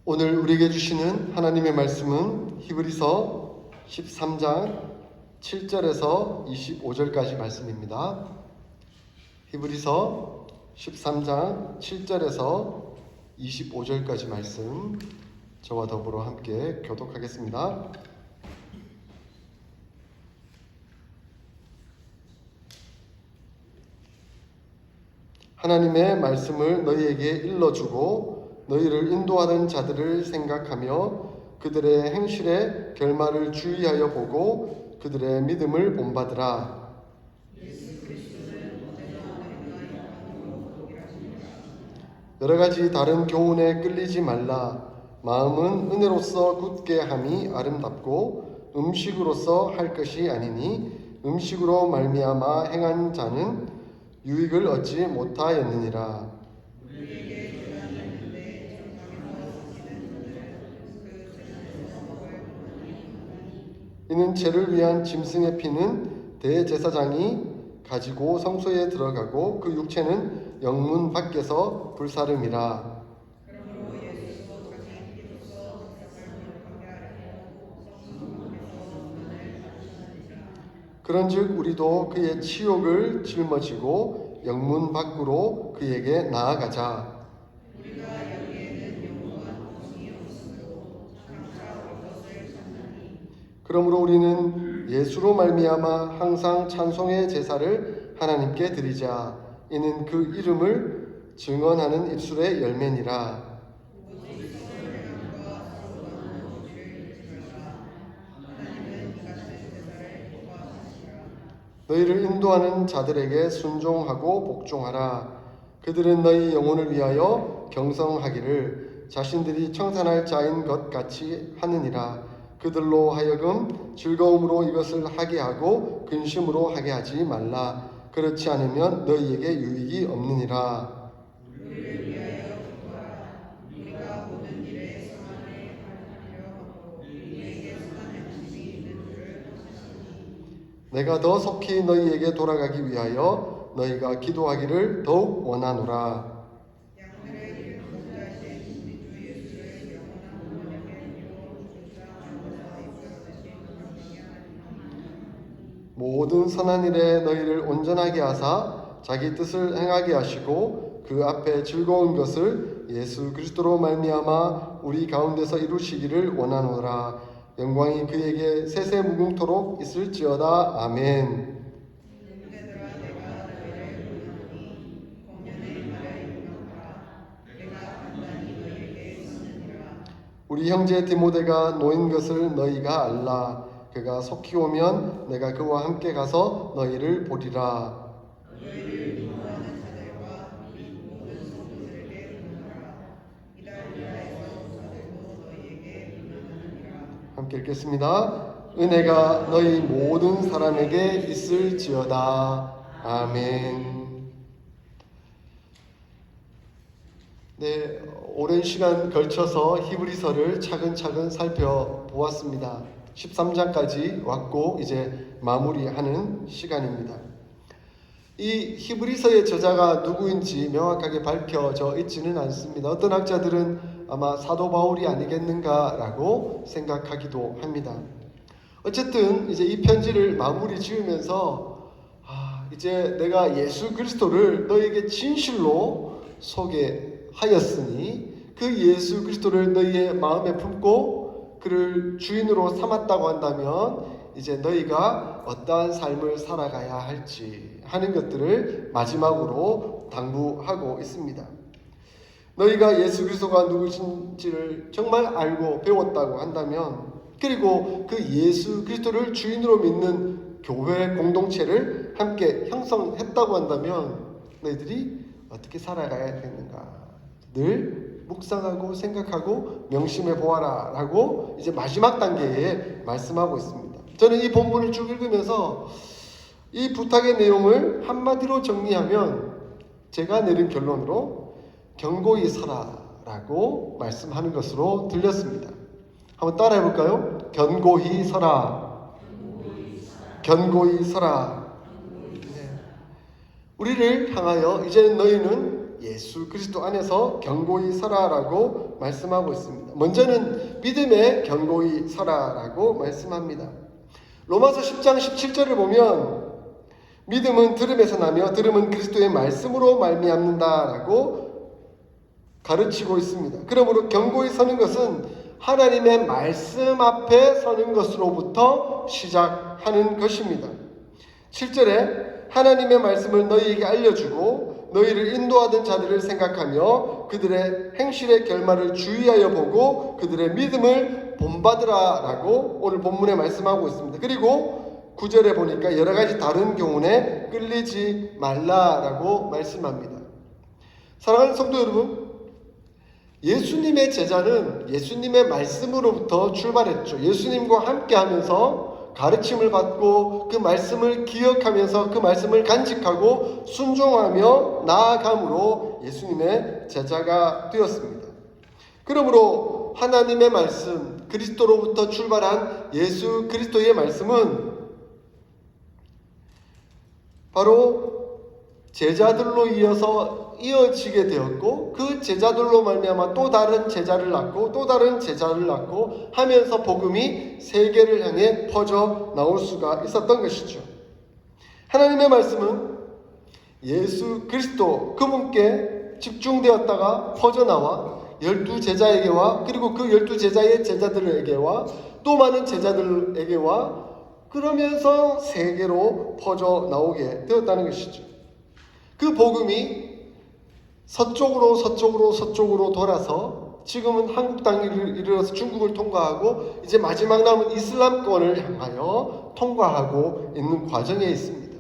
오늘 우리에게 주시는 하나님의 말씀은 히브리서 13장 7절에서 25절까지 말씀입니다. 히브리서 13장 7절에서 25절까지 말씀 저와 더불어 함께 교독하겠습니다. 하나님의 말씀을 너희에게 일러주고 너희를 인도하는 자들을 생각하며 그들의 행실의 결말을 주의하여 보고 그들의 믿음을 본받으라. 여러 가지 다른 교훈에 끌리지 말라. 마음은 은혜로서 굳게 함이 아름답고 음식으로서 할 것이 아니니 음식으로 말미암아 행한 자는 유익을 얻지 못하였느니라. 이는 죄를 위한 짐승의 피는 대제사장이 가지고 성소에 들어가고 그 육체는 영문 밖에서 불사름이라. 그런즉 우리도 그의 치욕을 짊어지고 영문 밖으로 그에게 나아가자. 그러므로 우리는 예수로 말미암아 항상 찬송의 제사를 하나님께 드리자. 이는 그 이름을 증언하는 입술의 열매니라. 너희를 인도하는 자들에게 순종하고 복종하라. 그들은 너희 영혼을 위하여 경성하기를 자신들이 청산할 자인 것 같이 하느니라. 그들로 하여금 즐거움으로 이것을 하게 하고 근심으로 하게 하지 말라. 그렇지 않으면 너희에게 유익이 없느니라. 내가 더 속히 너희에게 돌아가기 위하여 너희가 기도하기를 더욱 원하노라. 모든 선한 일에 너희를 온전하게 하사 자기 뜻을 행하게 하시고 그 앞에 즐거운 것을 예수 그리스도로 말미암아 우리 가운데서 이루시기를 원하노라. 영광이 그에게 세세무궁토록 있을지어다. 아멘. 우리 형제 디모데가 놓인 것을 너희가 알라. 그가 속히 오면 내가 그와 함께 가서 너희를 보리라. 함께 읽겠습니다. 은혜가 너희 모든 사람에게 있을지어다. 아멘. 네, 오랜 시간 걸쳐서 히브리서를 차근차근 살펴보았습니다. 13장까지 왔고 이제 마무리하는 시간입니다. 이 히브리서의 저자가 누구인지 명확하게 밝혀져 있지는 않습니다. 어떤 학자들은 아마 사도 바울이 아니겠는가라고 생각하기도 합니다. 어쨌든 이제 이 편지를 마무리 지으면서 이제 내가 예수 그리스도를 너에게 진실로 소개하였으니 그 예수 그리스도를 너희의 마음에 품고 그를 주인으로 삼았다고 한다면 이제 너희가 어떠한 삶을 살아가야 할지 하는 것들을 마지막으로 당부하고 있습니다. 너희가 예수 그리스도가 누구신지를 정말 알고 배웠다고 한다면, 그리고 그 예수 그리스도를 주인으로 믿는 교회 공동체를 함께 형성했다고 한다면 너희들이 어떻게 살아가야 되는가 늘 묵상하고 생각하고 명심해 보아라 라고 이제 마지막 단계에 말씀하고 있습니다. 저는 이 본문을 쭉 읽으면서 이 부탁의 내용을 한마디로 정리하면 제가 내린 결론으로 견고히 서라라고 말씀하는 것으로 들렸습니다. 한번 따라해 볼까요? 견고히 서라. 견고히 서라. 네. 우리를 향하여 이제 너희는 예수 그리스도 안에서 견고히 서라라고 말씀하고 있습니다. 먼저는 믿음에 견고히 서라라고 말씀합니다. 로마서 10장 17절을 보면 믿음은 들음에서 나며 들음은 그리스도의 말씀으로 말미암는다라고 가르치고 있습니다. 그러므로 견고히 서는 것은 하나님의 말씀 앞에 서는 것으로부터 시작하는 것입니다. 7절에 하나님의 말씀을 너희에게 알려주고 너희를 인도하던 자들을 생각하며 그들의 행실의 결말을 주의하여 보고 그들의 믿음을 본받으라 라고 오늘 본문에 말씀하고 있습니다. 그리고 9절에 보니까 여러 가지 다른 교훈에 끌리지 말라라고 말씀합니다. 사랑하는 성도 여러분, 예수님의 제자는 예수님의 말씀으로부터 출발했죠. 예수님과 함께 하면서 가르침을 받고 그 말씀을 기억하면서 그 말씀을 간직하고 순종하며 나아감으로 예수님의 제자가 되었습니다. 그러므로 하나님의 말씀, 그리스도로부터 출발한 예수 그리스도의 말씀은 바로 제자들로 이어지게 되었고 그 제자들로 말미암아 또 다른 제자를 낳고 또 다른 제자를 낳고 하면서 복음이 세계를 향해 퍼져 나올 수가 있었던 것이죠. 하나님의 말씀은 예수 그리스도 그분께 집중되었다가 퍼져나와 12제자에게와 그리고 그 12제자의 제자들에게와 또 많은 제자들에게와 그러면서 세계로 퍼져 나오게 되었다는 것이죠. 그 복음이 서쪽으로 돌아서 지금은 한국 땅을 이르러서 중국을 통과하고 이제 마지막 남은 이슬람권을 향하여 통과하고 있는 과정에 있습니다.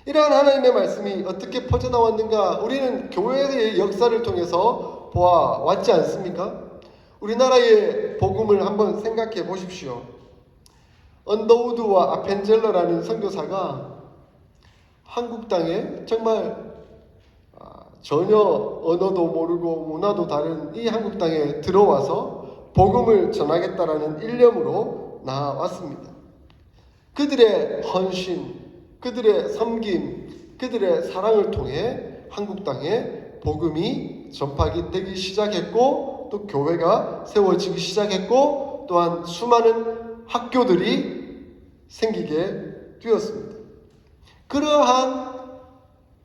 이러한 하나님의 말씀이 어떻게 퍼져나왔는가 우리는 교회의 역사를 통해서 보아왔지 않습니까? 우리나라의 복음을 한번 생각해 보십시오. 언더우드와 아펜젤러라는 선교사가 한국 땅에 정말 전혀 언어도 모르고 문화도 다른 이 한국 땅에 들어와서 복음을 전하겠다라는 일념으로 나왔습니다. 그들의 헌신, 그들의 섬김, 그들의 사랑을 통해 한국 땅에 복음이 전파가 되기 시작했고 또 교회가 세워지기 시작했고 또한 수많은 학교들이 생기게 되었습니다. 그러한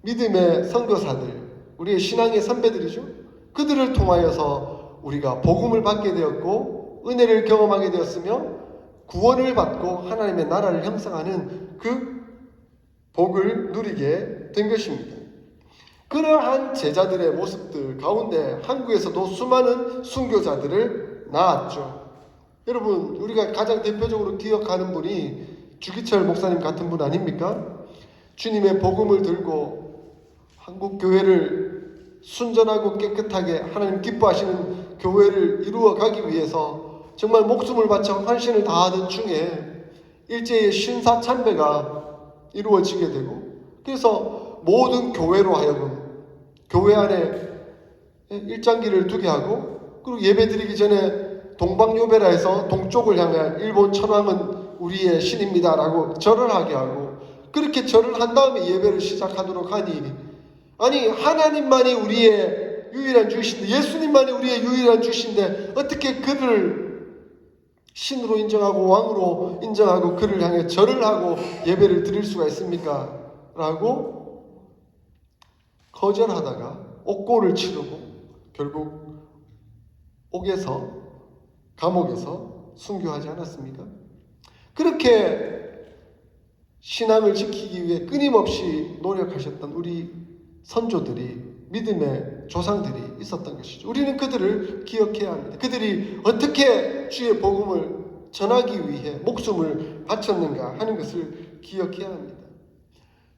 믿음의 선교사들, 우리의 신앙의 선배들이죠. 그들을 통하여서 우리가 복음을 받게 되었고 은혜를 경험하게 되었으며 구원을 받고 하나님의 나라를 형성하는 그 복을 누리게 된 것입니다. 그러한 제자들의 모습들 가운데 한국에서도 수많은 순교자들을 낳았죠. 여러분, 우리가 가장 대표적으로 기억하는 분이 주기철 목사님 같은 분 아닙니까? 주님의 복음을 들고 한국 교회를 순전하고 깨끗하게 하나님 기뻐하시는 교회를 이루어 가기 위해서 정말 목숨을 바쳐 헌신을 다하던 중에 일제의 신사 참배가 이루어지게 되고 그래서 모든 교회로 하여금 교회 안에 일장기를 두게 하고 그리고 예배드리기 전에 동방요배라 해서 동쪽을 향해 일본 천황은 우리의 신입니다 라고 절을 하게 하고 그렇게 절을 한 다음에 예배를 시작하도록 하니 아니 하나님만이 우리의 유일한 주이신데 예수님만이 우리의 유일한 주이신데 어떻게 그를 신으로 인정하고 왕으로 인정하고 그를 향해 절을 하고 예배를 드릴 수가 있습니까? 라고 거절하다가 옥고를 치르고 결국 감옥에서 순교하지 않았습니까? 그렇게 신앙을 지키기 위해 끊임없이 노력하셨던 우리 선조들이 믿음의 조상들이 있었던 것이죠. 우리는 그들을 기억해야 합니다. 그들이 어떻게 주의 복음을 전하기 위해 목숨을 바쳤는가 하는 것을 기억해야 합니다.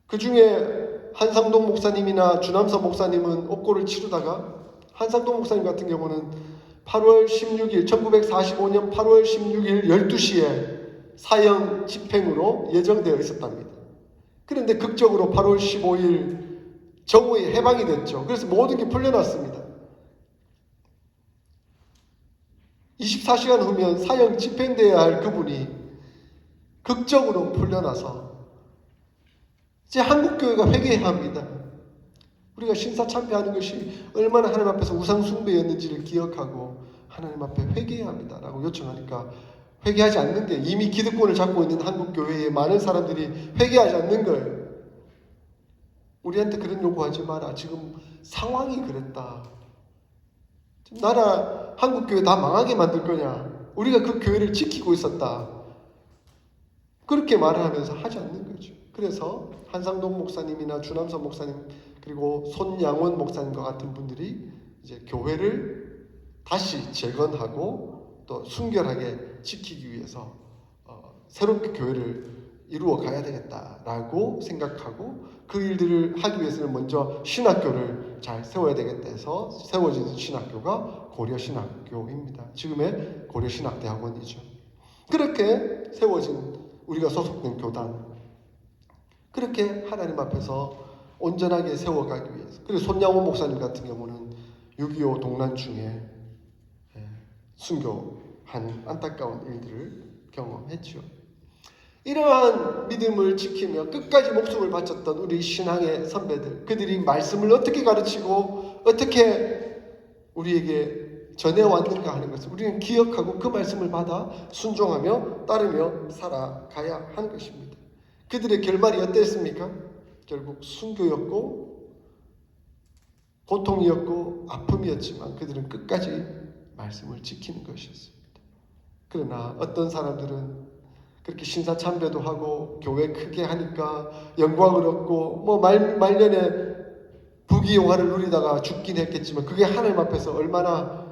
그 중에 한상동 목사님이나 주남서 목사님은 옥고를 치르다가 한상동 목사님 같은 경우는 8월 16일 1945년 8월 16일 12시에 사형 집행으로 예정되어 있었답니다. 그런데 극적으로 8월 15일 정오에 해방이 됐죠. 그래서 모든 게 풀려났습니다. 24시간 후면 사형 집행되어야 할 그분이 극적으로 풀려나서 이제 한국교회가 회개해야 합니다. 우리가 신사참배하는 것이 얼마나 하나님 앞에서 우상숭배였는지를 기억하고 하나님 앞에 회개해야 합니다라고 요청하니까 회개하지 않는 게, 이미 기득권을 잡고 있는 한국 교회에 많은 사람들이 회개하지 않는 거예요. 우리한테 그런 요구하지 마라. 지금 상황이 그랬다. 나라 한국 교회 다 망하게 만들 거냐? 우리가 그 교회를 지키고 있었다. 그렇게 말을 하면서 하지 않는 거죠. 그래서 한상동 목사님이나 주남선 목사님 그리고 손양원 목사님과 같은 분들이 이제 교회를 다시 재건하고 또 순결하게 지키기 위해서 새롭게 교회를 이루어 가야 되겠다라고 생각하고 그 일들을 하기 위해서는 먼저 신학교를 잘 세워야 되겠다 해서 세워진 신학교가 고려신학교입니다. 지금의 고려신학대학원이죠. 그렇게 세워진 우리가 소속된 교단, 그렇게 하나님 앞에서 온전하게 세워가기 위해서. 그리고 손양원 목사님 같은 경우는 6.25 동란 중에 순교한 안타까운 일들을 경험했죠. 이러한 믿음을 지키며 끝까지 목숨을 바쳤던 우리 신앙의 선배들, 그들이 말씀을 어떻게 가르치고 어떻게 우리에게 전해왔는가 하는 것을 우리는 기억하고 그 말씀을 받아 순종하며 따르며 살아가야 하는 것입니다. 그들의 결말이 어땠습니까? 결국 순교였고 고통이었고 아픔이었지만 그들은 끝까지 말씀을 지키는 것이었습니다. 그러나 어떤 사람들은 그렇게 신사참배도 하고 교회 크게 하니까 영광을 얻고 뭐 말년에 부귀영화를 누리다가 죽긴 했겠지만 그게 하나님 앞에서 얼마나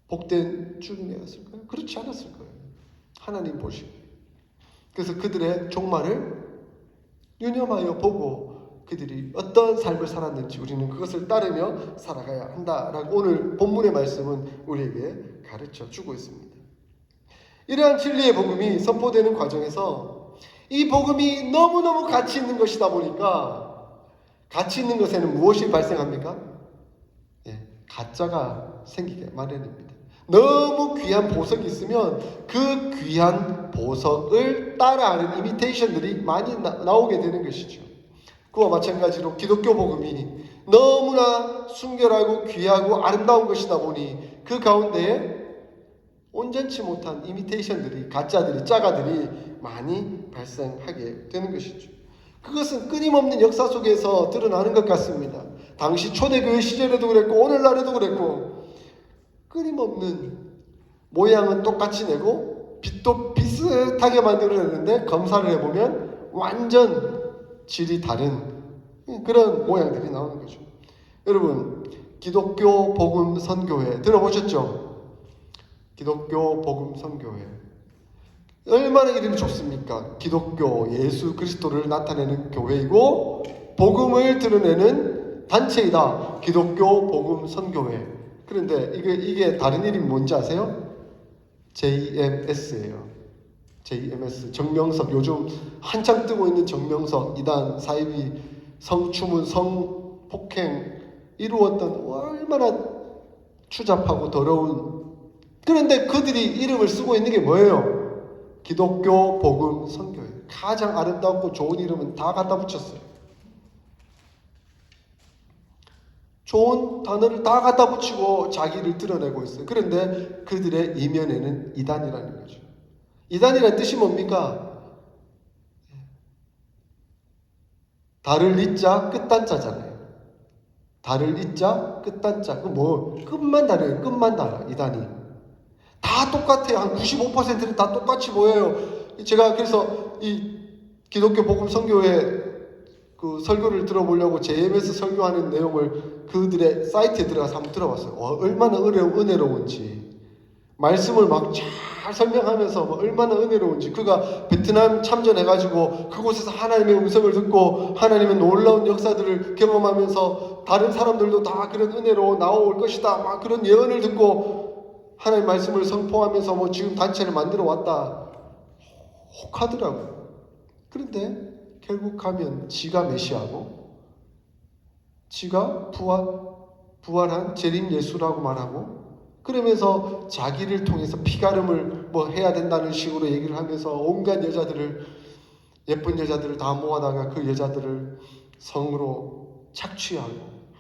복된 죽음이었을까요? 그렇지 않았을 거예요. 하나님 보시고. 그래서 그들의 종말을 유념하여 보고 그들이 어떤 삶을 살았는지 우리는 그것을 따르며 살아가야 한다라고 오늘 본문의 말씀은 우리에게 가르쳐 주고 있습니다. 이러한 진리의 복음이 선포되는 과정에서 이 복음이 너무너무 가치 있는 것이다 보니까 가치 있는 것에는 무엇이 발생합니까? 가짜가 생기게 마련입니다. 너무 귀한 보석이 있으면 그 귀한 보석을 따라하는 이미테이션들이 많이 나오게 되는 것이죠. 그와 마찬가지로 기독교 복음이 너무나 순결하고 귀하고 아름다운 것이다 보니 그 가운데에 온전치 못한 이미테이션들이, 가짜들이, 짜가들이 많이 발생하게 되는 것이죠. 그것은 끊임없는 역사 속에서 드러나는 것 같습니다. 당시 초대교회 시절에도 그랬고 오늘날에도 그랬고 끊임없는 모양은 똑같이 내고 빛도 비슷하게 만들어내는데 검사를 해보면 완전 질이 다른 그런 모양들이 나오는 거죠. 여러분, 기독교 복음 선교회 들어보셨죠? 기독교 복음 선교회 얼마나 이름이 좋습니까? 기독교 예수 그리스도를 나타내는 교회이고 복음을 드러내는 단체이다. 기독교 복음 선교회. 그런데 이게 다른 이름이 뭔지 아세요? JMS예요. JMS 정명석. 요즘 한창 뜨고 있는 정명석 이단 사이비 성추문 성폭행 이루었던 얼마나 추잡하고 더러운, 그런데 그들이 이름을 쓰고 있는 게 뭐예요? 기독교 복음 선교회. 가장 아름답고 좋은 이름은 다 갖다 붙였어요. 좋은 단어를 다 갖다 붙이고 자기를 드러내고 있어요. 그런데 그들의 이면에는 이단이라는 거죠. 이단이라는 뜻이 뭡니까? 달을 잇자 끝단자잖아요. 달을 잇자 끝단자. 그 뭐 끝만 다르요. 끝만 달아. 이단이. 다 똑같아요. 한 95%는 다 똑같이 보여요. 제가 그래서 이 기독교 복음 선교회 그 설교를 들어보려고 JMS 설교하는 내용을 그들의 사이트에 들어가서 한번 들어봤어요. 얼마나 은혜로운지. 말씀을 막 잘 설명하면서 얼마나 은혜로운지. 그가 베트남 참전해가지고 그곳에서 하나님의 음성을 듣고 하나님의 놀라운 역사들을 경험하면서 다른 사람들도 다 그런 은혜로 나올 것이다. 막 그런 예언을 듣고 하나님의 말씀을 선포하면서 지금 단체를 만들어 왔다. 혹하더라고요. 그런데 결국 가면 지가 메시아고 지가 부활한 재림 예수라고 말하고 그러면서 자기를 통해서 피가름을 해야 된다는 식으로 얘기를 하면서 온갖 여자들을, 예쁜 여자들을 다 모아다가 그 여자들을 성으로 착취하고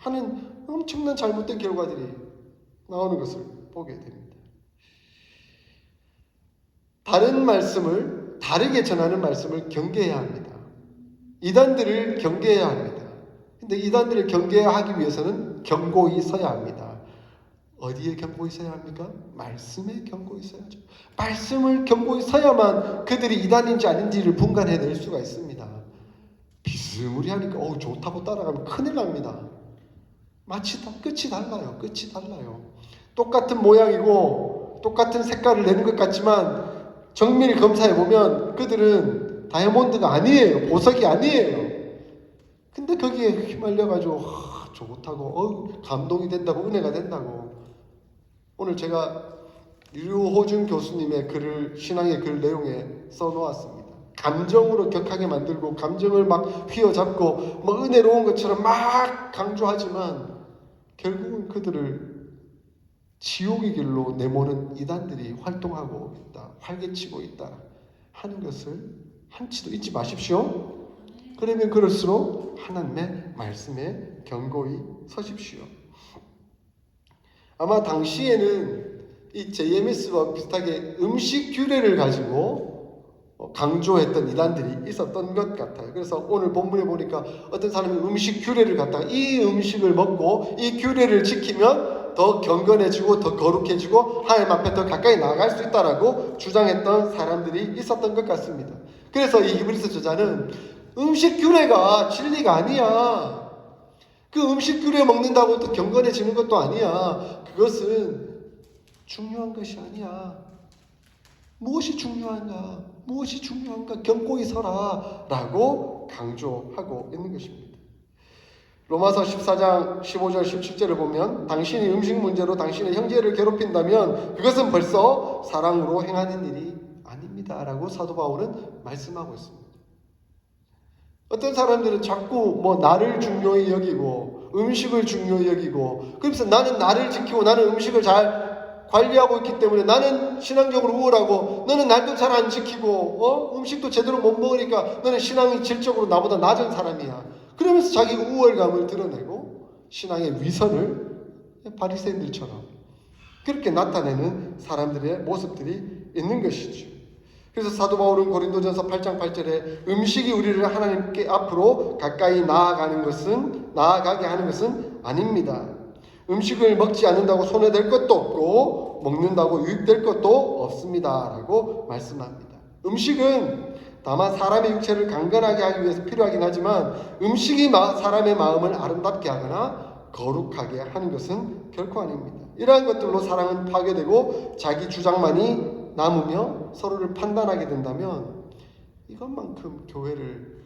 하는 엄청난 잘못된 결과들이 나오는 것을 보게 됩니다. 다른 말씀을 다르게 전하는 말씀을 경계해야 합니다. 이단들을 경계해야 합니다. 근데 이단들을 경계하기 위해서는 견고히 서야 합니다. 어디에 견고히 서야 합니까? 말씀에 견고히 서야죠. 말씀을 견고히 서야만 그들이 이단인지 아닌지를 분간해낼 수가 있습니다. 비스무리하니까 좋다고 따라가면 큰일 납니다. 마치 다 끝이 달라요. 끝이 달라요. 똑같은 모양이고 똑같은 색깔을 내는 것 같지만 정밀히 검사해보면 그들은 다이아몬드가 아니에요. 보석이 아니에요. 근데 거기에 휘말려가지고 좋다고 감동이 된다고 은혜가 된다고. 오늘 제가 류호준 교수님의 글을 신앙의 글 내용에 써놓았습니다. 감정으로 격하게 만들고 감정을 막 휘어잡고 은혜로운 것처럼 막 강조하지만 결국은 그들을 지옥의 길로 내모는 이단들이 활동하고 있다, 활개치고 있다 하는 것을 한치도 잊지 마십시오. 그러면 그럴수록 하나님의 말씀에 견고히 서십시오. 아마 당시에는 이 JMS와 비슷하게 음식 규례를 가지고 강조했던 이단들이 있었던 것 같아요. 그래서 오늘 본문에 보니까 어떤 사람이 음식 규례를 갖다가 이 음식을 먹고 이 규례를 지키면 더 경건해지고 더 거룩해지고 하나님 앞에 더 가까이 나아갈 수 있다라고 주장했던 사람들이 있었던 것 같습니다. 그래서 이 히브리서 저자는 음식 규례가 진리가 아니야. 그 음식 규례 먹는다고 또 경건해지는 것도 아니야. 그것은 중요한 것이 아니야. 무엇이 중요한가? 무엇이 중요한가? 견고히 서라 라고 강조하고 있는 것입니다. 로마서 14장 15절 17절을 보면 당신이 음식 문제로 당신의 형제를 괴롭힌다면 그것은 벌써 사랑으로 행하는 일이 아닙니다 라고 사도 바울은 말씀하고 있습니다. 어떤 사람들은 자꾸 나를 중요히 여기고 음식을 중요히 여기고 그래서 나는 나를 지키고 나는 음식을 잘 관리하고 있기 때문에 나는 신앙적으로 우월하고 너는 날도 잘 안 지키고 음식도 제대로 못 먹으니까 너는 신앙이 질적으로 나보다 낮은 사람이야. 그러면서 자기 우월감을 드러내고 신앙의 위선을 바리새인들처럼 그렇게 나타내는 사람들의 모습들이 있는 것이죠. 그래서 사도 바울은 고린도전서 8장 8절에 음식이 우리를 하나님께 앞으로 가까이 나아가게 하는 것은 아닙니다. 음식을 먹지 않는다고 손해될 것도 없고 먹는다고 유익될 것도 없습니다 라고 말씀합니다. 음식은 다만 사람의 육체를 강건하게 하기 위해서 필요하긴 하지만 음식이 사람의 마음을 아름답게 하거나 거룩하게 하는 것은 결코 아닙니다. 이러한 것들로 사랑은 파괴되고 자기 주장만이 남으며 서로를 판단하게 된다면 이것만큼 교회를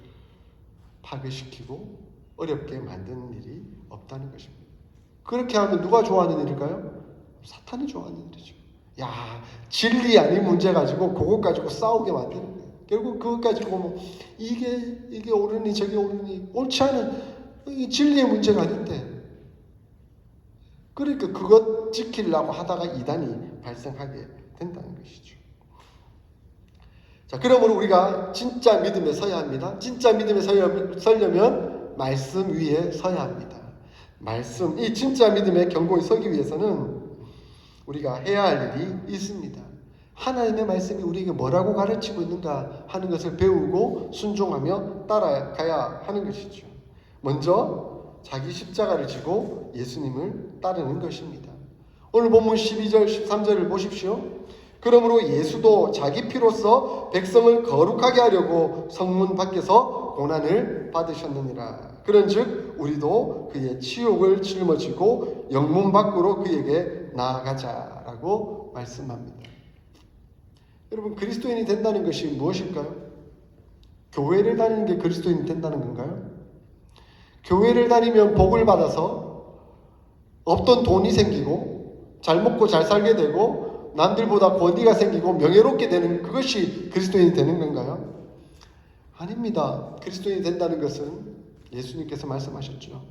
파괴시키고 어렵게 만드는 일이 없다는 것입니다. 그렇게 하면 누가 좋아하는 일일까요? 사탄이 좋아하는 일이죠. 진리 아닌 문제 가지고 그것 가지고 싸우게 만드는 거예요. 결국 그것 가지고 이게 옳으니 저게 옳으니 옳지 않은 진리의 문제가 아닌데 그러니까 그것 지키려고 하다가 이단이 발생하게 된다는 것이죠. 자, 그러므로 우리가 진짜 믿음에 서야 합니다. 진짜 믿음에 서려면 말씀 위에 서야 합니다. 이 진짜 믿음에 견고히 서기 위해서는 우리가 해야 할 일이 있습니다. 하나님의 말씀이 우리에게 뭐라고 가르치고 있는가 하는 것을 배우고 순종하며 따라가야 하는 것이죠. 먼저 자기 십자가를 지고 예수님을 따르는 것입니다. 오늘 본문 12절 13절을 보십시오. 그러므로 예수도 자기 피로써 백성을 거룩하게 하려고 성문 밖에서 고난을 받으셨느니라. 그런즉 우리도 그의 치욕을 짊어지고 영문 밖으로 그에게 나아가자라고 말씀합니다. 여러분, 그리스도인이 된다는 것이 무엇일까요? 교회를 다니는 게 그리스도인이 된다는 건가요? 교회를 다니면 복을 받아서 없던 돈이 생기고 잘 먹고 잘 살게 되고 남들보다 권위가 생기고 명예롭게 되는 그것이 그리스도인이 되는 건가요? 아닙니다. 그리스도인이 된다는 것은 예수님께서 말씀하셨죠.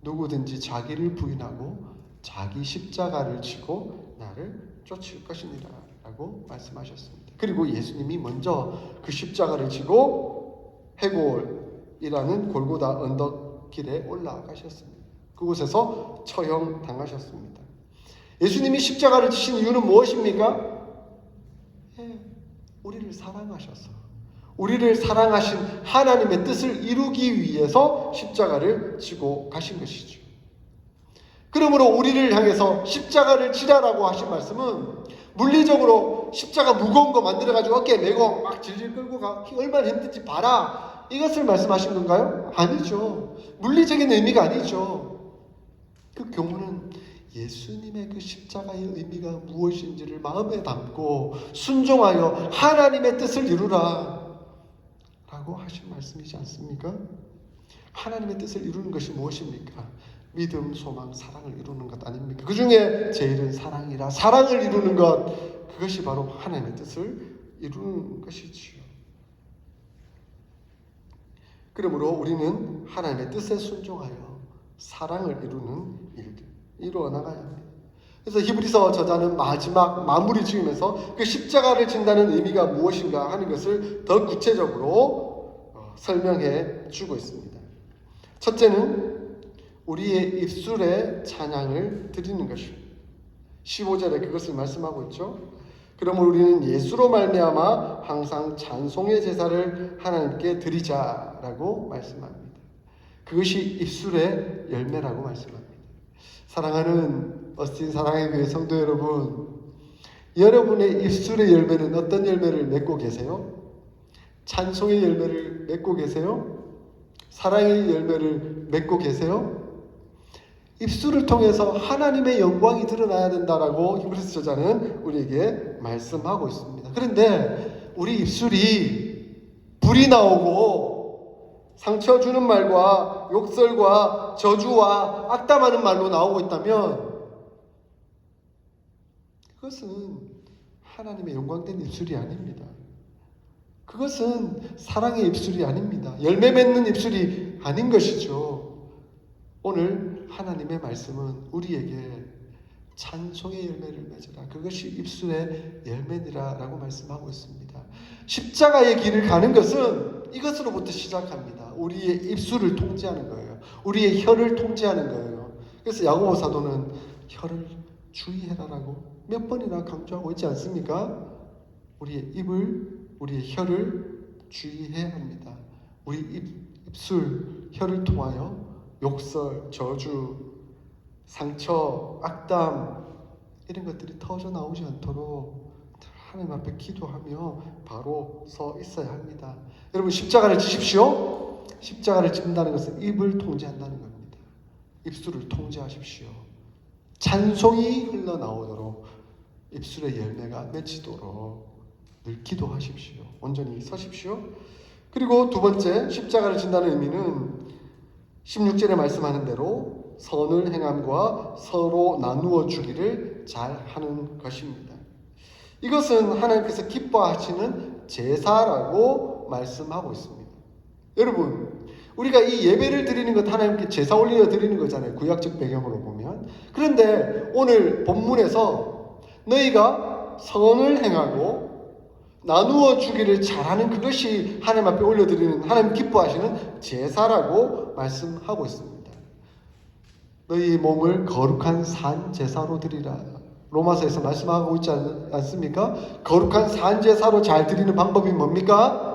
누구든지 자기를 부인하고 자기 십자가를 지고 나를 쫓을 것이니라 라고 말씀하셨습니다. 그리고 예수님이 먼저 그 십자가를 지고 해골이라는 골고다 언덕길에 올라가셨습니다. 그곳에서 처형당하셨습니다. 예수님이 십자가를 지신 이유는 무엇입니까? 우리를 사랑하셔서, 우리를 사랑하신 하나님의 뜻을 이루기 위해서 십자가를 지고 가신 것이죠. 그러므로 우리를 향해서 십자가를 지라라고 하신 말씀은 물리적으로 십자가 무거운 거 만들어가지고 어깨에 메고 막 질질 끌고 가 얼마나 힘든지 봐라, 이것을 말씀하신 건가요? 아니죠. 물리적인 의미가 아니죠. 그 교훈은 예수님의 그 십자가의 의미가 무엇인지를 마음에 담고 순종하여 하나님의 뜻을 이루라 라고 하신 말씀이지 않습니까? 하나님의 뜻을 이루는 것이 무엇입니까? 믿음, 소망, 사랑을 이루는 것 아닙니까? 그 중에 제일은 사랑이라. 사랑을 이루는 것, 그것이 바로 하나님의 뜻을 이루는 것이지요. 그러므로 우리는 하나님의 뜻에 순종하여 사랑을 이루는 일들 이루어 나가야 합니다. 그래서 히브리서 저자는 마지막 마무리 지으면서 그 십자가를 진다는 의미가 무엇인가 하는 것을 더 구체적으로 설명해 주고 있습니다. 첫째는 우리의 입술에 찬양을 드리는 것입니다. 15절에 그것을 말씀하고 있죠. 그러므로 우리는 예수로 말미암아 항상 찬송의 제사를 하나님께 드리자라고 말씀합니다. 그것이 입술의 열매라고 말씀합니다. 사랑하는 어스틴 사랑의 교회 성도 여러분, 여러분의 입술의 열매는 어떤 열매를 맺고 계세요? 찬송의 열매를 맺고 계세요? 사랑의 열매를 맺고 계세요? 입술을 통해서 하나님의 영광이 드러나야 된다라고 히브리서 저자는 우리에게 말씀하고 있습니다. 그런데 우리 입술이 불이 나오고 상처 주는 말과 욕설과 저주와 악담하는 말로 나오고 있다면 그것은 하나님의 영광된 입술이 아닙니다. 그것은 사랑의 입술이 아닙니다. 열매 맺는 입술이 아닌 것이죠. 오늘 하나님의 말씀은 우리에게 찬송의 열매를 맺으라. 그것이 입술의 열매니라 라고 말씀하고 있습니다. 십자가의 길을 가는 것은 이것으로부터 시작합니다. 우리의 입술을 통제하는 거예요. 우리의 혀를 통제하는 거예요. 그래서 야고보 사도는 혀를 주의해라라고 몇 번이나 강조하고 있지 않습니까? 우리의 입을, 우리의 혀를 주의해야 합니다. 우리 입술, 혀를 통하여 욕설, 저주, 상처, 악담 이런 것들이 터져 나오지 않도록 하나님 앞에 기도하며 바로 서 있어야 합니다. 여러분 십자가를 지십시오. 십자가를 찍는다는 것은 입을 통제한다는 겁니다. 입술을 통제하십시오. 찬송이 흘러나오도록 입술의 열매가 맺히도록 늘 기도하십시오. 온전히 서십시오. 그리고 두 번째, 십자가를 진다는 의미는 16절에 말씀하는 대로 선을 행함과 서로 나누어 주기를 잘 하는 것입니다. 이것은 하나님께서 기뻐하시는 제사라고 말씀하고 있습니다. 여러분, 우리가 이 예배를 드리는 것 하나님께 제사 올려 드리는 거잖아요. 구약적 배경으로 보면. 그런데 오늘 본문에서 너희가 선을 행하고 나누어 주기를 잘하는 그것이 하나님 앞에 올려드리는 하나님 기뻐하시는 제사라고 말씀하고 있습니다. 너희 몸을 거룩한 산 제사로 드리라. 로마서에서 말씀하고 있지 않습니까? 거룩한 산 제사로 잘 드리는 방법이 뭡니까?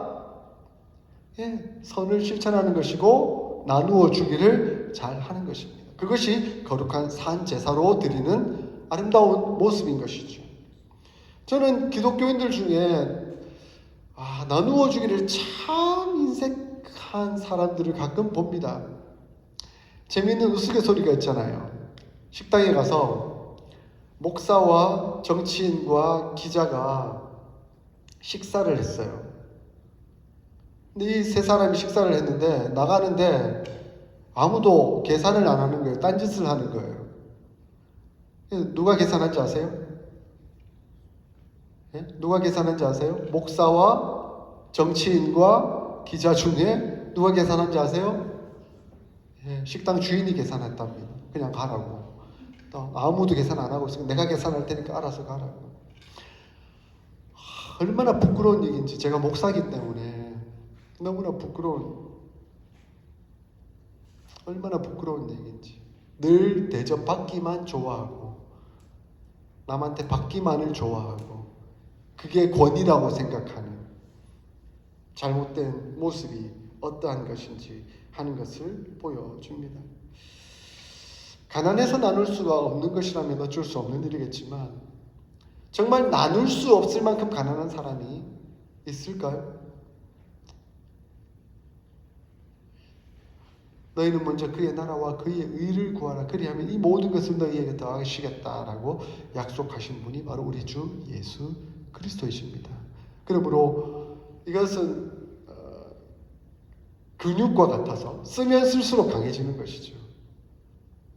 선을 실천하는 것이고 나누어 주기를 잘 하는 것입니다. 그것이 거룩한 산 제사로 드리는 아름다운 모습인 것이죠. 저는 기독교인들 중에 나누어 주기를 참 인색한 사람들을 가끔 봅니다. 재미있는 우스갯소리가 있잖아요. 식당에 가서 목사와 정치인과 기자가 식사를 했어요. 근데 이 세 사람이 식사를 했는데 나가는데 아무도 계산을 안 하는 거예요. 딴짓을 하는 거예요. 누가 계산한지 아세요? 누가 계산한지 아세요? 목사와 정치인과 기자 중에 누가 계산한지 아세요? 식당 주인이 계산했답니다. 그냥 가라고. 또 아무도 계산 안 하고 있으니까 내가 계산할 테니까 알아서 가라고. 얼마나 부끄러운 얘기인지. 제가 목사이기 때문에 너무나 얼마나 부끄러운 얘기인지. 늘 대접받기만 좋아하고 남한테 받기만을 좋아하고 그게 권위라고 생각하는 잘못된 모습이 어떠한 것인지 하는 것을 보여줍니다. 가난해서 나눌 수가 없는 것이라면 어쩔 수 없는 일이겠지만 정말 나눌 수 없을 만큼 가난한 사람이 있을까요? 너희는 먼저 그의 나라와 그의 의를 구하라. 그리하면 이 모든 것을 너희에게 더하시겠다라고 약속하신 분이 바로 우리 주 예수 그리스도이십니다. 그러므로 이것은 근육과 같아서 쓰면 쓸수록 강해지는 것이죠.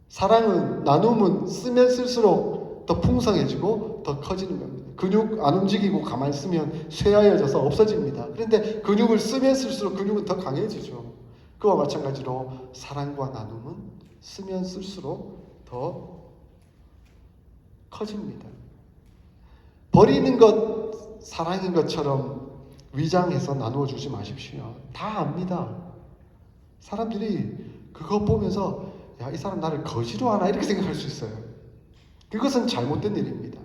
사랑은, 나눔은 쓰면 쓸수록 더 풍성해지고 더 커지는 겁니다. 근육 안 움직이고 가만히 쓰면 쇠하여져서 없어집니다. 그런데 근육을 쓰면 쓸수록 근육은 더 강해지죠. 그와 마찬가지로 사랑과 나눔은 쓰면 쓸수록 더 커집니다. 버리는 것 사랑인 것처럼 위장해서 나누어 주지 마십시오. 다 압니다. 사람들이 그거 보면서 야, 이 사람 나를 거지로 하나 이렇게 생각할 수 있어요. 그것은 잘못된 일입니다.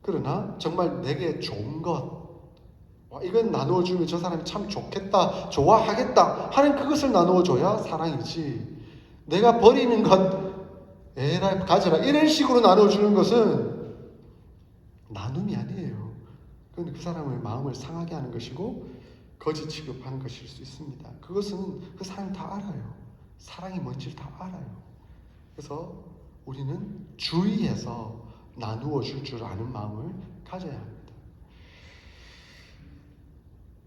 그러나 정말 내게 좋은 것, 이건 나누어주면 저 사람이 참 좋겠다, 좋아하겠다 하는 그것을 나누어줘야 사랑이지. 내가 버리는 것, 에라 가져라 이런 식으로 나누어주는 것은 나눔이 아니에요. 그건 그 사람의 마음을 상하게 하는 것이고 거지 취급하는 것일 수 있습니다. 그것은 그 사람이 다 알아요. 사랑이 뭔지를 다 알아요. 그래서 우리는 주의해서 나누어 줄 아는 마음을 가져야 합니다.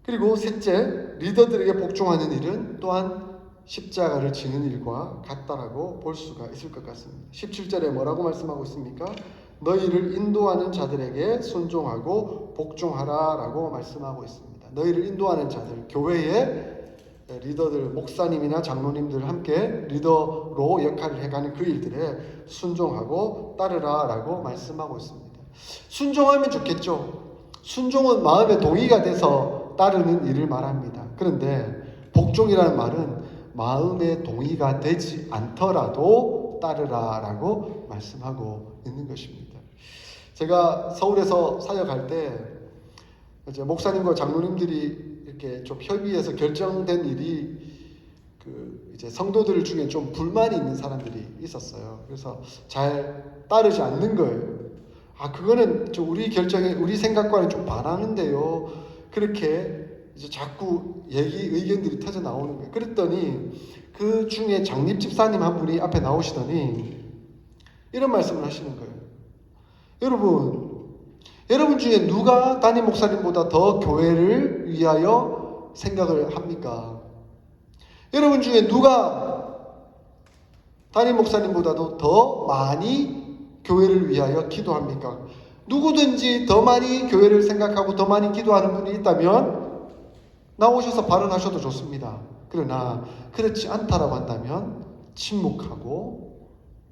그리고 셋째, 리더들에게 복종하는 일은 또한 십자가를 지는 일과 같다라고 볼 수가 있을 것 같습니다. 17절에 뭐라고 말씀하고 있습니까? 너희를 인도하는 자들에게 순종하고 복종하라라고 말씀하고 있습니다. 너희를 인도하는 자들, 교회의 리더들, 목사님이나 장로님들 함께 리더로 역할을 해가는 그 일들에 순종하고 따르라라고 말씀하고 있습니다. 순종하면 좋겠죠. 순종은 마음의 동의가 돼서 따르는 일을 말합니다. 그런데 복종이라는 말은 마음의 동의가 되지 않더라도 따르라라고 말씀하고 있는 것입니다. 제가 서울에서 사역할 때 이제 목사님과 장로님들이 이렇게 좀 협의해서 결정된 일이 이제 성도들 중에 좀 불만이 있는 사람들이 있었어요. 그래서 잘 따르지 않는 거예요. 그거는 좀 우리 결정에 우리 생각과는 좀 반하는데요. 그렇게 이제 자꾸 의견들이 터져 나오는 거예요. 그랬더니 그 중에 장립 집사님 한 분이 앞에 나오시더니 이런 말씀을 하시는 거예요. 여러분 중에 누가 담임 목사님보다 더 교회를 위하여 생각을 합니까? 여러분 중에 누가 담임 목사님보다도 더 많이 교회를 위하여 기도합니까? 누구든지 더 많이 교회를 생각하고 더 많이 기도하는 분이 있다면 나오셔서 발언하셔도 좋습니다. 그러나 그렇지 않다라고 한다면 침묵하고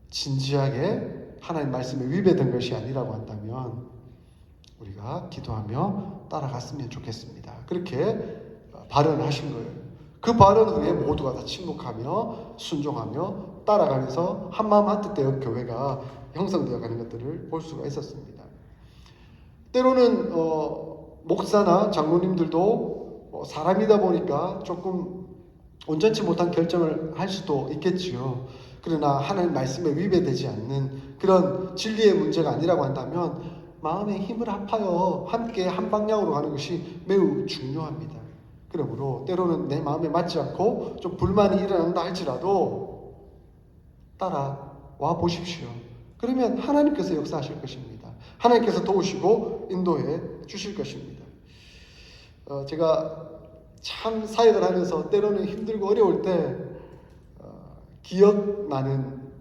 진지하게 하나님 말씀에 위배된 것이 아니라고 한다면 우리가 기도하며 따라갔으면 좋겠습니다. 그렇게 발언하신 거예요. 그 발언 후에 모두가 다 침묵하며 순종하며 따라가면서 한마음 한뜻되어 교회가 형성되어 가는 것들을 볼 수가 있었습니다. 때로는 목사나 장로님들도 사람이다 보니까 조금 온전치 못한 결정을 할 수도 있겠지요. 그러나 하나님 말씀에 위배되지 않는 그런 진리의 문제가 아니라고 한다면 마음의 힘을 합하여 함께 한 방향으로 가는 것이 매우 중요합니다. 그러므로 때로는 내 마음에 맞지 않고 좀 불만이 일어난다 할지라도 따라와 보십시오. 그러면 하나님께서 역사하실 것입니다. 하나님께서 도우시고 인도해 주실 것입니다. 제가 참 사역을 하면서 때로는 힘들고 어려울 때 기억나는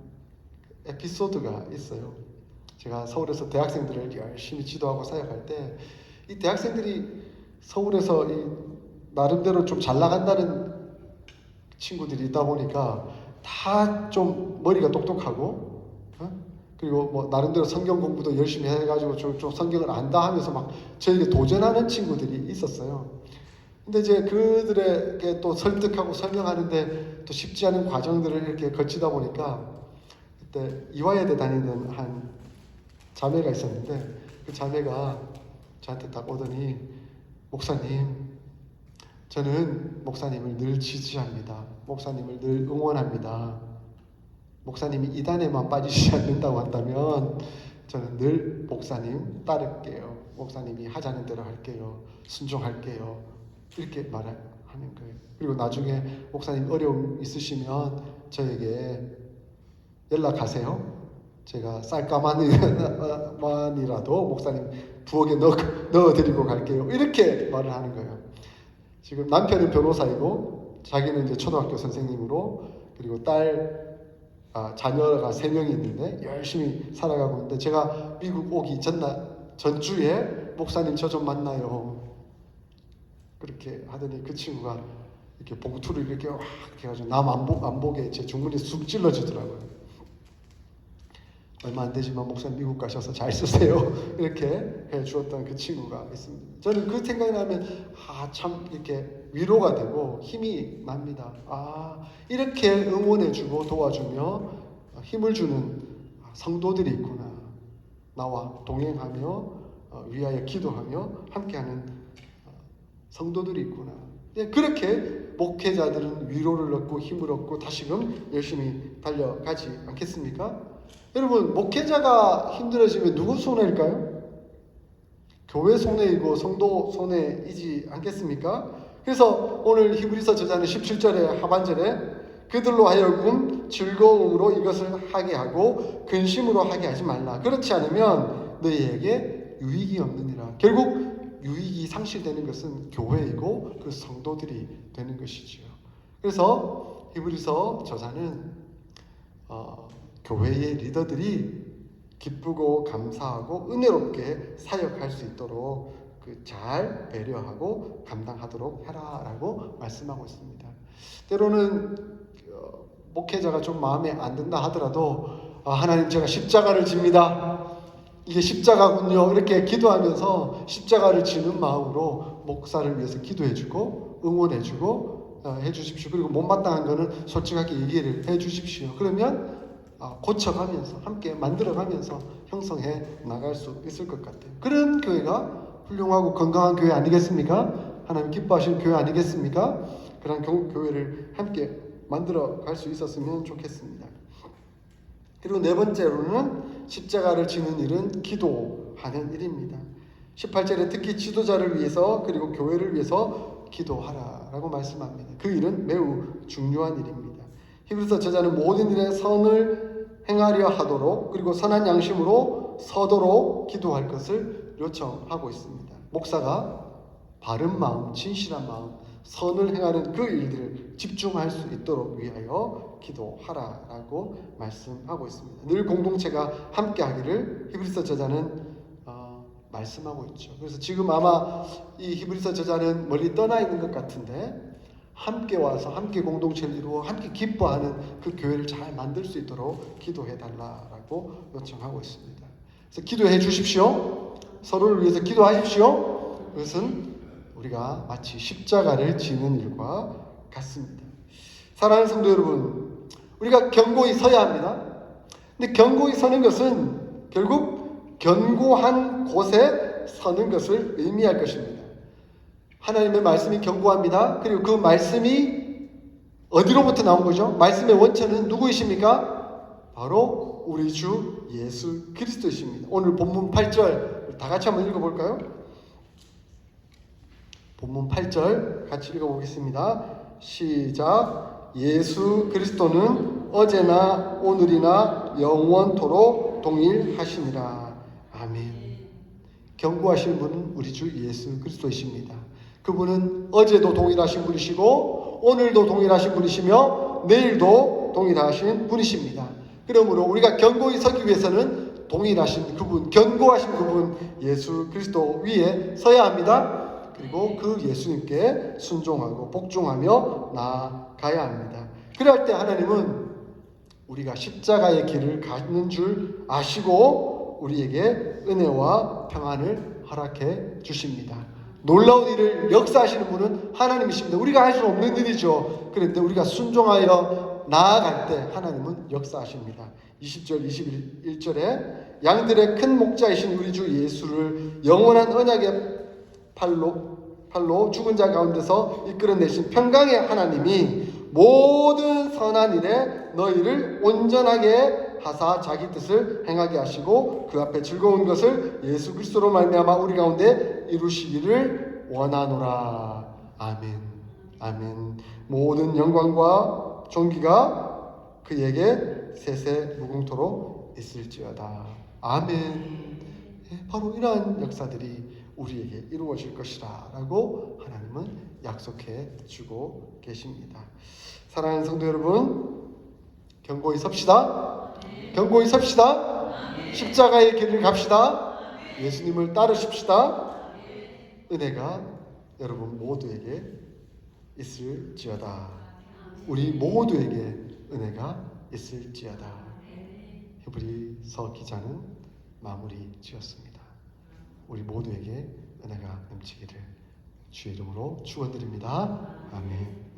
에피소드가 있어요. 제가 서울에서 대학생들을 열심히 지도하고 사역할 때 이 대학생들이 서울에서 나름대로 좀 잘 나간다는 친구들이 있다 보니까 다 좀 머리가 똑똑하고 그리고 뭐 나름대로 성경 공부도 열심히 해가지고 좀 성경을 안다 하면서 막 저에게 도전하는 친구들이 있었어요. 근데 이제 그들에게 또 설득하고 설명하는데 또 쉽지 않은 과정들을 이렇게 거치다 보니까 그때 이화여대 다니던 한 자매가 있었는데 그 자매가 저한테 딱 오더니 목사님, 저는 목사님을 늘 지지합니다. 목사님을 늘 응원합니다. 목사님이 이단에만 빠지시지 않는다고 한다면 저는 늘 목사님 따를게요. 목사님이 하자는 대로 할게요. 순종할게요. 이렇게 말하는 거예요. 그리고 나중에 목사님 어려움 있으시면 저에게 연락하세요. 제가 쌀가만이라도 목사님 부엌에 넣어드리고 갈게요. 이렇게 말을 하는 거예요. 지금 남편은 변호사이고 자기는 이제 초등학교 선생님으로, 그리고 자녀가 3명이 있는데 열심히 살아가고 있는데, 제가 미국 오기 전주에 목사님 저 좀 만나요. 그렇게 하더니 그 친구가 이렇게 봉투를 이렇게 막 해가지고 남 안 보게 제 중문에 쑥 찔러주더라고요. 얼마 안 되지만 목사님 미국 가셔서 잘 쓰세요. 이렇게 해주었던 그 친구가 있습니다. 저는 그 생각이 나면 참 이렇게 위로가 되고 힘이 납니다. 이렇게 응원해주고 도와주며 힘을 주는 성도들이 있구나. 나와 동행하며 위하여 기도하며 함께하는 성도들이 있구나. 그렇게 목회자들은 위로를 얻고 힘을 얻고 다시금 열심히 달려가지 않겠습니까? 여러분, 목회자가 힘들어지면 누구 손해일까요? 교회 손해이고 성도 손해이지 않겠습니까? 그래서 오늘 히브리서 저자는 17절의 하반절에 그들로 하여금 즐거움으로 이것을 하게 하고 근심으로 하게 하지 말라. 그렇지 않으면 너희에게 유익이 없느니라. 결국 유익이 상실되는 것은 교회이고 그 성도들이 되는 것이지요. 그래서 히브리서 저자는 교회의 리더들이 기쁘고 감사하고 은혜롭게 사역할 수 있도록 잘 배려하고 감당하도록 해라라고 말씀하고 있습니다. 때로는 목회자가 좀 마음에 안 든다 하더라도 하나님, 제가 십자가를 집니다. 이게 십자가군요. 이렇게 기도하면서 십자가를 지는 마음으로 목사를 위해서 기도해주고 응원해주고 해주십시오. 그리고 못마땅한 거는 솔직하게 얘기를 해주십시오. 그러면 고쳐가면서 함께 만들어가면서 형성해 나갈 수 있을 것 같아요. 그런 교회가 훌륭하고 건강한 교회 아니겠습니까? 하나님 기뻐하시는 교회 아니겠습니까? 그런 교회를 함께 만들어갈 수 있었으면 좋겠습니다. 그리고 네 번째로는 십자가를 지는 일은 기도하는 일입니다. 18절에 특히 지도자를 위해서 그리고 교회를 위해서 기도하라라고 말씀합니다. 그 일은 매우 중요한 일입니다. 히브리서 저자는 모든 일에 선을 행하려 하도록 그리고 선한 양심으로 서도록 기도할 것을 요청하고 있습니다. 목사가 바른 마음, 진실한 마음, 선을 행하는 그 일들을 집중할 수 있도록 위하여 기도하라라고 말씀하고 있습니다. 늘 공동체가 함께하기를 히브리서 저자는 말씀하고 있죠. 그래서 지금 아마 이 히브리서 저자는 멀리 떠나 있는 것 같은데 함께 와서 함께 공동체를 이루어 함께 기뻐하는 그 교회를 잘 만들 수 있도록 기도해 달라라고 요청하고 있습니다. 그래서 기도해 주십시오. 서로를 위해서 기도하십시오. 그것은 우리가 마치 십자가를 지는 일과 같습니다. 사랑하는 성도 여러분, 우리가 견고히 서야 합니다. 근데 견고히 서는 것은 결국 견고한 곳에 서는 것을 의미할 것입니다. 하나님의 말씀이 견고합니다. 그리고 그 말씀이 어디로부터 나온 거죠? 말씀의 원천은 누구이십니까? 바로 우리 주 예수 그리스도이십니다. 오늘 본문 8절 다 같이 한번 읽어볼까요? 본문 8절 같이 읽어보겠습니다. 시작. 예수 그리스도는 어제나 오늘이나 영원토록 동일하시니라. 아멘. 견고하신 분은 우리 주 예수 그리스도이십니다. 그분은 어제도 동일하신 분이시고 오늘도 동일하신 분이시며 내일도 동일하신 분이십니다. 그러므로 우리가 견고히 서기 위해서는 동일하신 그분, 견고하신 그분 예수 그리스도 위에 서야 합니다. 그리고 그 예수님께 순종하고 복종하며 나아가야 합니다. 그럴 때 하나님은 우리가 십자가의 길을 가는 줄 아시고 우리에게 은혜와 평안을 허락해 주십니다. 놀라운 일을 역사하시는 분은 하나님이십니다. 우리가 할 수 없는 일이죠. 그런데 우리가 순종하여 나아갈 때 하나님은 역사하십니다. 20절 21절에 양들의 큰 목자이신 우리 주 예수를 영원한 언약의 팔로 죽은 자 가운데서 이끌어내신 평강의 하나님이 모든 선한 일에 너희를 온전하게 하사 자기 뜻을 행하게 하시고 그 앞에 즐거운 것을 예수 그리스도로 말미암아 우리 가운데 이루시기를 원하노라. 아멘. 아멘. 모든 영광과 존귀가 그에게 세세 무궁토록 있을지어다. 아멘. 바로 이러한 역사들이 우리에게 이루어질 것이라 라고 하나님은 약속해 주고 계십니다. 사랑하는 성도 여러분, 견고히 섭시다. 견고히 섭시다. 십자가의 길을 갑시다. 예수님을 따르십시다. 은혜가 여러분 모두에게 있을지어다. 우리 모두에게 은혜가 있을지어다. 히브리서 기자는 마무리 지었습니다. 우리 모두에게 은혜가 넘치기를 주의 이름으로 축원드립니다. 아멘.